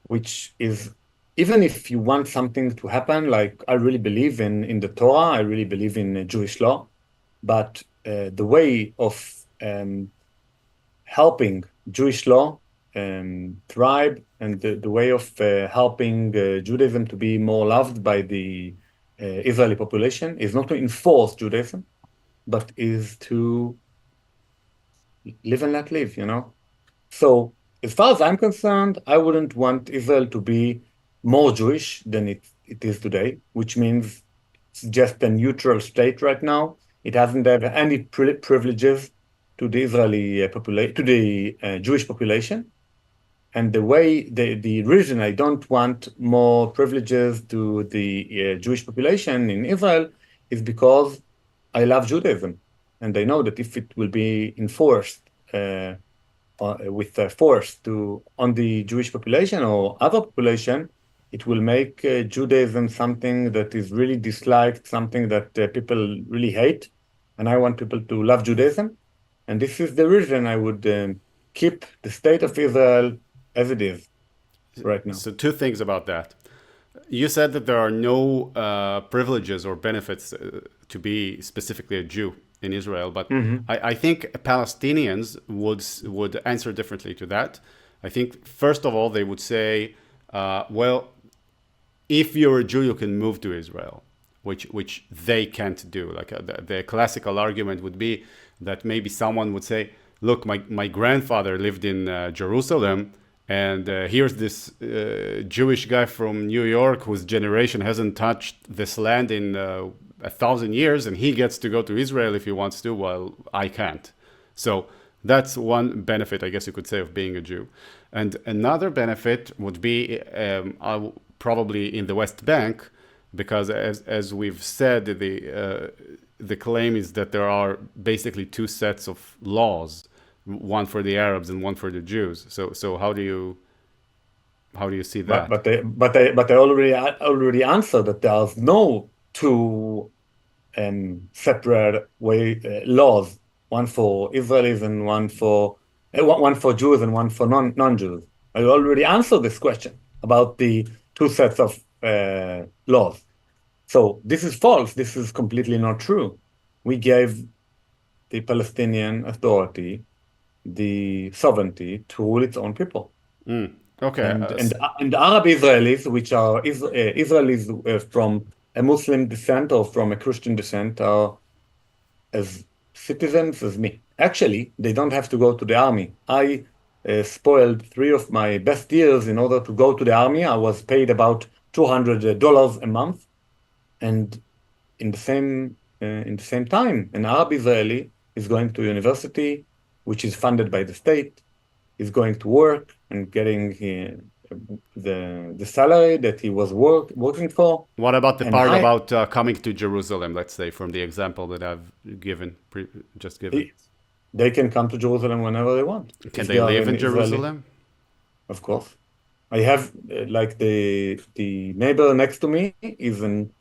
which is, even if you want something to happen, like I really believe in the Torah, I really believe in Jewish law, but the way of helping Jewish law thrive, and the way of helping Judaism to be more loved by the Israeli population is not to enforce Judaism, but is to live and let live, you know? So as far as I'm concerned, I wouldn't want Israel to be more Jewish than it is today, which means it's just a neutral state right now. It doesn't have any privileges to the Israeli population, to the Jewish population. And the reason I don't want more privileges to the Jewish population in Israel is because I love Judaism, and I know that if it will be enforced with force on the Jewish population or other population, it will make Judaism something that is really disliked, something that people really hate. And I want people to love Judaism. And this is the reason I would keep the state of Israel as it is right now. So, two things about that. You said that there are no privileges or benefits to be specifically a Jew in Israel, but I think Palestinians would answer differently to that. I think, first of all, they would say, well, if you're a Jew, you can move to Israel, which they can't do. Like the classical argument would be that maybe someone would say, look, my grandfather lived in Jerusalem, and here's this Jewish guy from New York whose generation hasn't touched this land in 1,000 years, and he gets to go to Israel if he wants to, while I can't. So that's one benefit, I guess you could say, of being a Jew. And another benefit would be probably in the West Bank, because as we've said, the claim is that there are basically two sets of laws, one for the Arabs and one for the Jews. So how do you see that? But I already answered that there's no two separate laws, one for Israelis and one for Jews and one for non-Jews. I already answered this question about the two sets of laws. So this is false. This is completely not true. We gave the Palestinian Authority the sovereignty to rule its own people. Okay. And Arab Israelis, which are Israelis from a Muslim descent or from a Christian descent, are as citizens as me. Actually, they don't have to go to the army. I spoiled 3 of my best years in order to go to the army. I was paid about $200 a month, and in the same time, an Arab Israeli is going to university, which is funded by the state, is going to work and getting the salary that he was working for. What about the part about coming to Jerusalem, let's say, from the example that I've just given? They can come to Jerusalem whenever they want. Can they live in Jerusalem? Of course. I have, like the neighbor next to me is an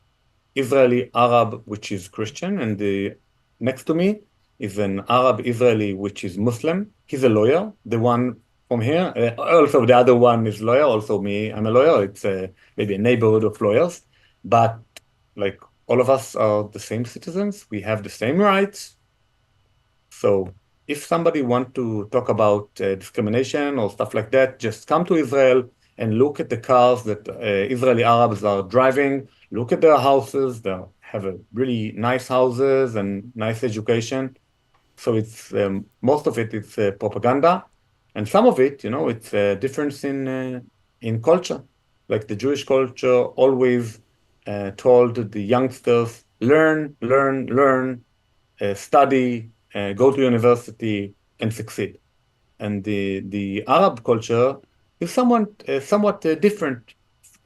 Israeli Arab, which is Christian, and the next to me is an Arab Israeli, which is Muslim. He's a lawyer. The one from here, also the other one is lawyer. Also me, I'm a lawyer. It's maybe a neighborhood of lawyers, but like all of us are the same citizens. We have the same rights. So if somebody wants to talk about discrimination or stuff like that, just come to Israel and look at the cars that Israeli Arabs are driving. Look at their houses. They have a really nice houses and nice education. So it's most of it is propaganda, and some of it, it's a difference in culture. Like the Jewish culture always told the youngsters, learn, study, go to university, and succeed. and the Arab culture is somewhat different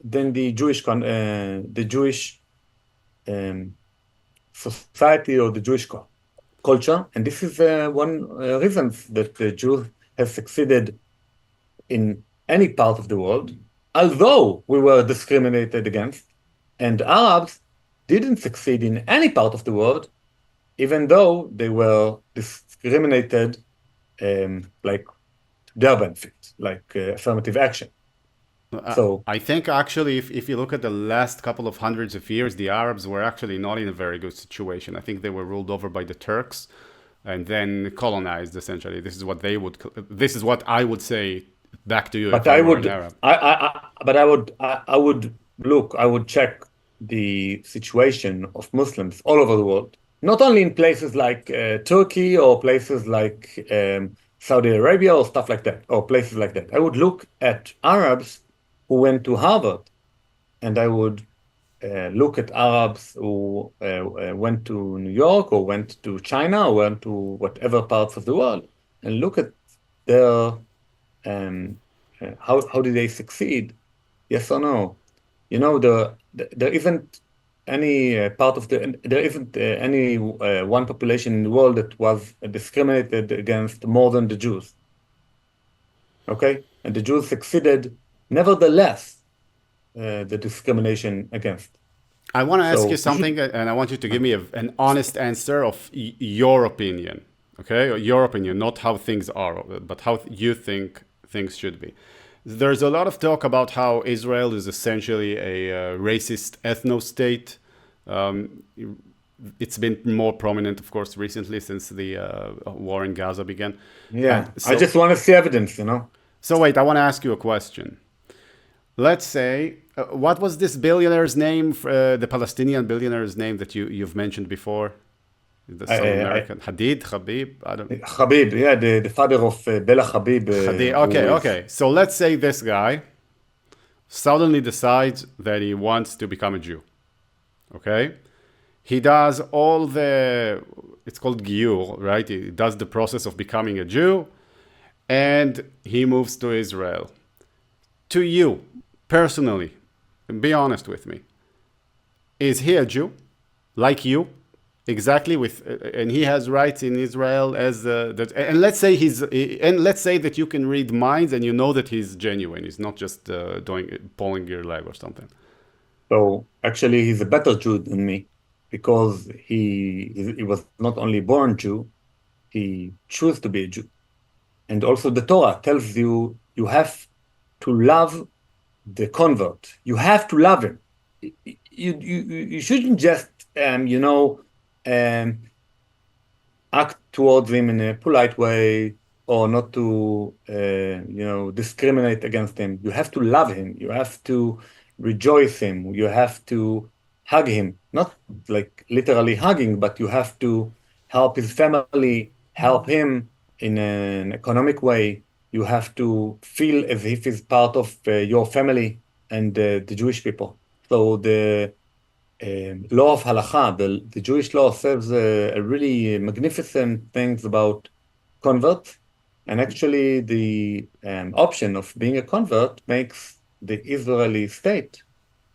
than the Jewish um, society or the Jewish culture, and this is one reason that the Jews have succeeded in any part of the world, although we were discriminated against, and Arabs didn't succeed in any part of the world, even though they were discriminated like their benefit, like affirmative action. So, I think actually, if you look at the last couple of hundreds of years, the Arabs were actually not in a very good situation. I think they were ruled over by the Turks and then colonized essentially. This is what I would say back to you if but I I were an would, Arab. but I would look, I would check the situation of Muslims all over the world, not only in places like Turkey or places like Saudi Arabia or stuff like that, or places like that. I would look at Arabs who went to Harvard, and I would look at Arabs who went to New York or went to China or went to whatever parts of the world, and look at their um, how did they succeed? Yes or no? You know, there isn't any part of there isn't any one population in the world that was discriminated against more than the Jews. Okay, and the Jews succeeded, nevertheless, the discrimination against. I want to ask you So we should. something, and I want you to give me an honest answer of your opinion. Okay, or your opinion, not how things are, but how you think things should be. There's a lot of talk about how Israel is essentially a racist ethno state. Um, it's been more prominent, of course, recently since the war in Gaza began. And Yeah, I so, just want to see evidence, you know. so wait, I want to ask you a question. Let's say, what was this billionaire's name, the Palestinian billionaire's name that you've mentioned before? Some I, American Hadid, Habib, I don't. Habib, yeah, the father of Bella Habib, Hadid. Okay, who is okay. So let's say this guy suddenly decides that he wants to become a Jew. Okay, he does all the. It's called Giyur, right? He does the process of becoming a Jew, and he moves to Israel. To you, personally, be honest with me. Is he a Jew, like you, exactly and he has rights in Israel as that? And let's say that you can read minds and you know that he's genuine. He's not just doing pulling your leg or something. so actually he's a better Jew than me because he was not only born Jew, he chose to be a Jew. And also the Torah tells you you have to love the convert. You have to love him. You shouldn't just um, act towards him in a polite way or not to discriminate against him. You have to love him. You have to rejoice him. You have to hug him, not like literally hugging, but you have to help his family, help him in an economic way. You have to feel as if he's part of your family and the Jewish people. So the law of halakha, the Jewish law says a really magnificent things about converts. And actually, the option of being a convert makes the Israeli state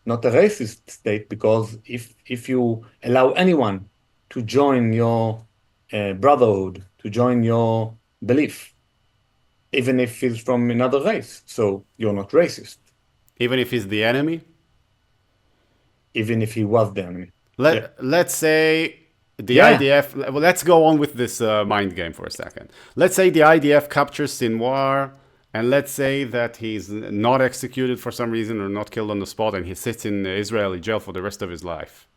not a racist state, because if you allow anyone to join your brotherhood, to join your belief, even if he's from another race, so you're not racist, Even if he's the enemy. even if he was the enemy. Yeah. Let's say the Yeah. IDF. Well, let's go on with this mind game for a second. Let's say the IDF captures Sinwar, and let's say that he's not executed for some reason or not killed on the spot, and he sits in Israeli jail for the rest of his life.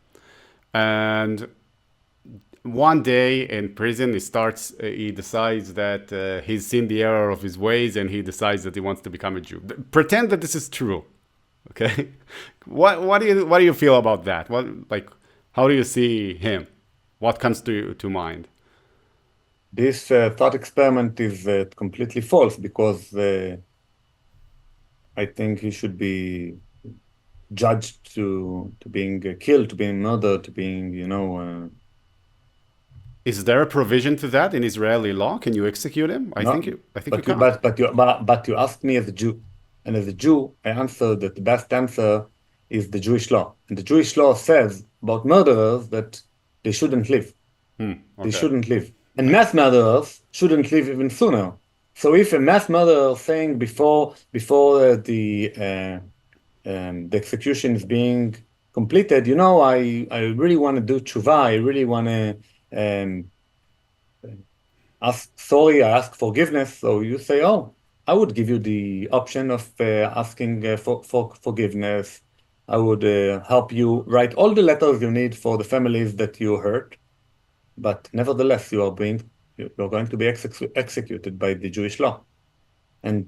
And one day in prison, he decides that he's seen the error of his ways, and he decides that he wants to become a Jew. Pretend that this is true. Okay, what do you feel about that? How do you see him? What comes to mind? This thought experiment is completely false because I think he should be judged to being killed, to being murdered, to being, Is there a provision to that in Israeli law? Can you execute him? I think No, you can't. but you asked me as a Jew, and as a Jew, I answered that the best answer is the Jewish law, and the Jewish law says about murderers that they shouldn't live. They Okay. shouldn't live, and mass murderers shouldn't live even sooner. So if a mass murderer saying before the execution is being completed, I really want to do tshuva, I really want to ask sorry, I ask forgiveness. So you say, oh, I would give you the option of asking for forgiveness. I would help you write all the letters you need for the families that you hurt. But nevertheless, you're going to be executed by the Jewish law. And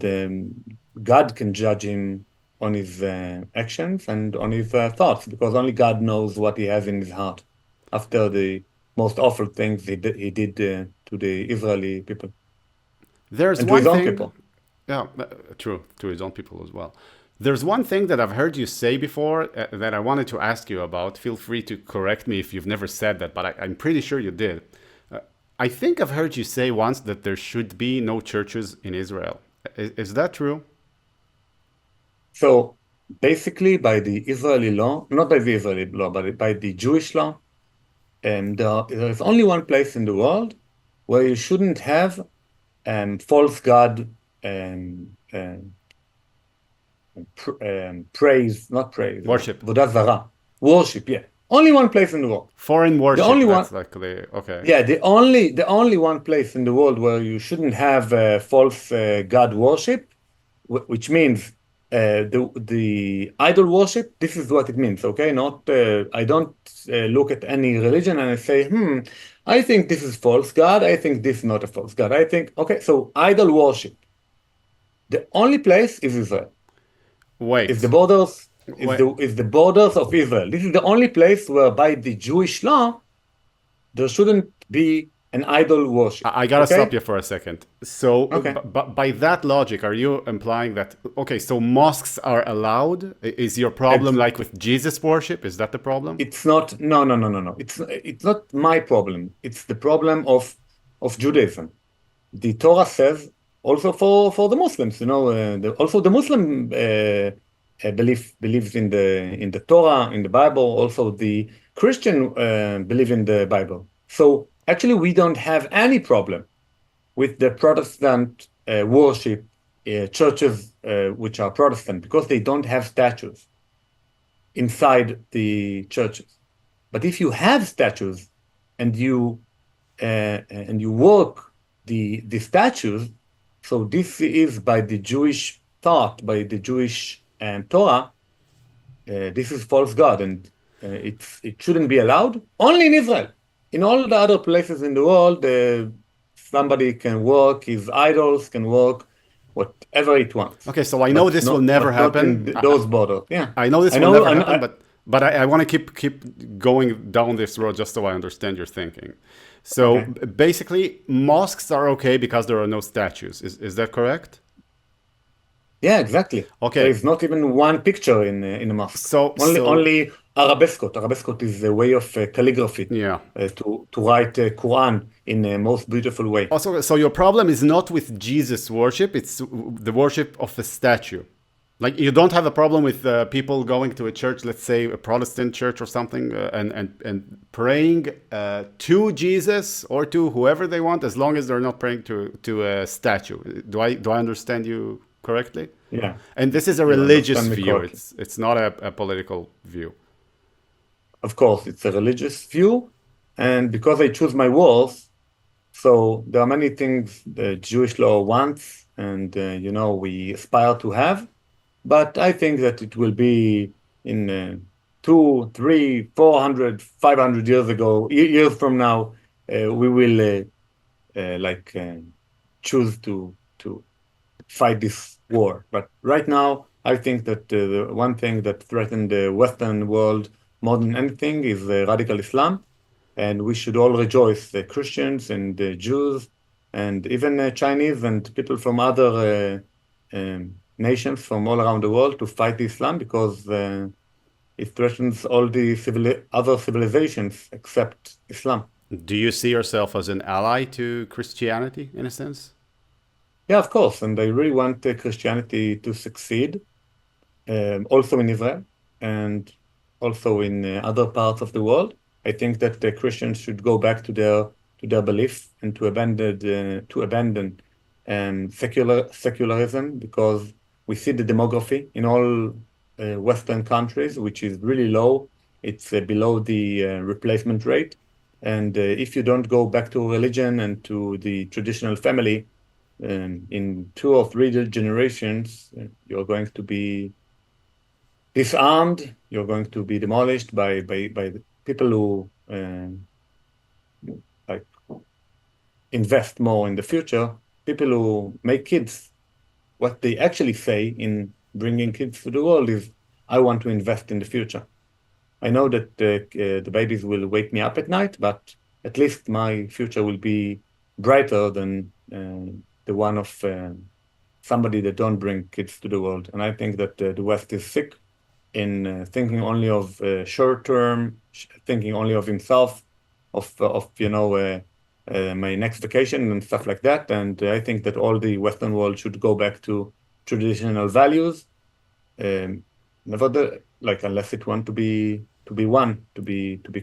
God can judge him on his actions and on his thoughts, because only God knows what he has in his heart after the most awful things he did to the Israeli people There's and to his one own thing, people. yeah, true, to his own people as well. There's one thing that I've heard you say before that I wanted to ask you about. Feel free to correct me if you've never said that, but I'm pretty sure you did. I think I've heard you say once that there should be no churches in Israel. Is that true? So basically, by the Israeli law, not by the Israeli law, but by the Jewish law, there is only one place in the world where you shouldn't have false god um, um, praise, not praise, Worship. Avodah Zarah, worship, yeah. Only one place in the world. Foreign The worship, only one, that's like the, okay. yeah, the only one place in the world where you shouldn't have false god worship, which means the idol worship. This is what it means, okay? Not I don't look at any religion and I say, I think this is false god. I think this is not a false god. I think, okay, so idol worship. The only place is Israel. Is the Wait, borders wait. is the borders of Israel. This is the only place where by the Jewish law there shouldn't be an idol worship. I gotta stop Okay? you for a second. So, Okay. by that logic, are you implying that, okay, so mosques are allowed? Is your problem Ex- like with Jesus worship? Is that the problem? It's not, no, no, no, no, no. It's not my problem. It's the problem of Judaism. The Torah says also for the Muslims, also the Muslim believes in the Torah, in the Bible. Also the Christian believe in the Bible. So actually, we don't have any problem with the Protestant worship churches which are Protestant, because they don't have statues inside the churches. But if you have statues and you work the statues, so this is by the Jewish thought, by the Jewish Torah. This is false god, and it shouldn't be allowed. Only in Israel. In all the other places in the world, somebody can work, his idols can work whatever it wants, Okay, so I know this will never but not in happen. those borders. Yeah, I know this I will know. never happen, but I want to keep going down this road just so I understand your thinking. So Okay. basically, mosques are okay because there are no statues. Is that correct? Yeah, exactly. There Okay, is not even one picture in a mosque. so Only arabescot. Arabescot is a way of calligraphy yeah. to write Quran in a most beautiful way. Also, so your problem is not with Jesus worship; it's the worship of a statue. Like you don't have a problem with people going to a church, let's say a Protestant church or something, and praying to Jesus or to whoever they want, as long as they're not praying to a statue. Do I understand you correctly? Yeah, And this is a you religious understand me view. correctly. It's not a political view. Of course, it's a religious view, and because I choose my wars, so there are many things the Jewish law wants, and we aspire to have. But I think that it will be in 2, 3, 400, 500 years years from now, we will choose to fight this war. But right now, I think that the one thing that threatens the Western world more than anything is radical Islam, and we should all rejoice, the Christians and the Jews, and even Chinese and people from other nations from all around the world to fight Islam, because it threatens all the other civilizations except Islam. Do you see yourself as an ally to Christianity in a sense? Yeah, of course. And I really want Christianity to succeed, also in Israel and also in other parts of the world. I think that the Christians should go back to their belief and to abandon secularism, because we see the demography in all Western countries, which is really low. It's below the replacement rate. And if you don't go back to religion and to the traditional family, in 2 or 3 generations, you're going to be disarmed. You're going to be demolished by the people who like invest more in the future. People who make kids. What they actually say in bringing kids to the world is, "I want to invest in the future. I know that the babies will wake me up at night, but at least my future will be brighter than the one of somebody that don't bring kids to the world." And I think that the West is sick in thinking only of short term, thinking only of himself, of my next vacation and stuff like that. And I think that all the Western world should go back to traditional values. Never like, unless it want to be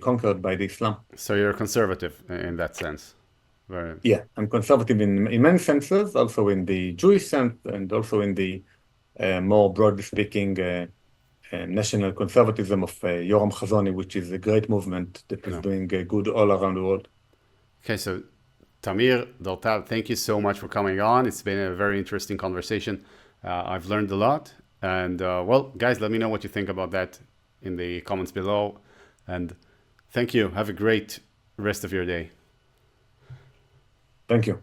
conquered by the Islam. So you're conservative in that sense. Very. Yeah, I'm conservative in many senses, also in the Jewish sense, and also in the more broadly speaking national conservatism of Yoram Chazoni, which is a great movement that is No. doing good all around the world. Okay, so Tamir Dortal, thank you so much for coming on. It's been a very interesting conversation. I've learned a lot. And well, guys, let me know what you think about that in the comments below. And thank you. Have a great rest of your day. Thank you.